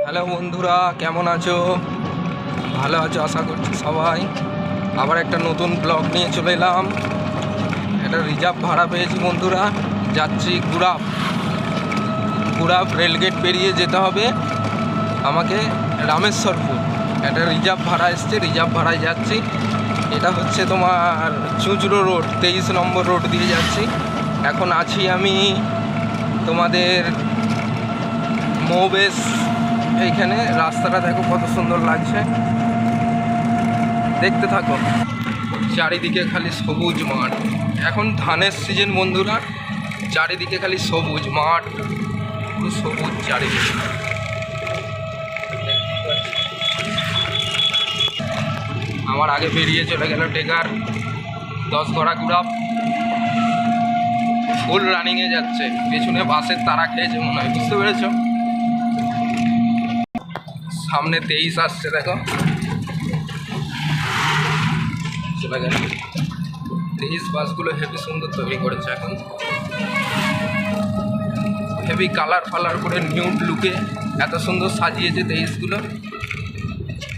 Hello বন্ধুরা, কেমন আছো? ভালো আছো আশা করছি সবাই। আবার একটা নতুন ব্লগ নিয়ে চলে এলাম। এটা রিজার্ভ ভাড়া পেয়েছি বন্ধুরা, যাচ্ছি গুড়াপ রেলগেট পেরিয়ে যেতে হবে আমাকে রামেশ্বরপুর। একটা রিজার্ভ ভাড়া এসছে, রিজার্ভ ভাড়ায় যাচ্ছি। এটা হচ্ছে তোমার চুঁচড়ো রোড, 23 নম্বর রোড দিয়ে যাচ্ছি। এখন আছি আমি তোমাদের মৌবেশ। এইখানে রাস্তাটা দেখো কত সুন্দর লাগছে, দেখতে থাকো। চারিদিকে খালি সবুজ মাঠ, এখন ধানের সিজন বন্ধুরা। চারিদিকে খালি সবুজ মাঠ, পুরো সবুজ চারিদিকে। আমার আগে বেরিয়ে চলে গেল টেকার 10 ঘোড়া গুড়াপ, ফুল রানিংয়ে যাচ্ছে। পেছনে বাসের তারা খেয়েছে মনে হয়, বুঝতে পেরেছ? সামনে 23 আসছে, দেখো চলে গেল 23। বাসগুলো হেভি সুন্দর তৈরি করেছে, এখন হেভি কালার ফালার করে নিউড লুকে এত সুন্দর সাজিয়েছে 23গুলো।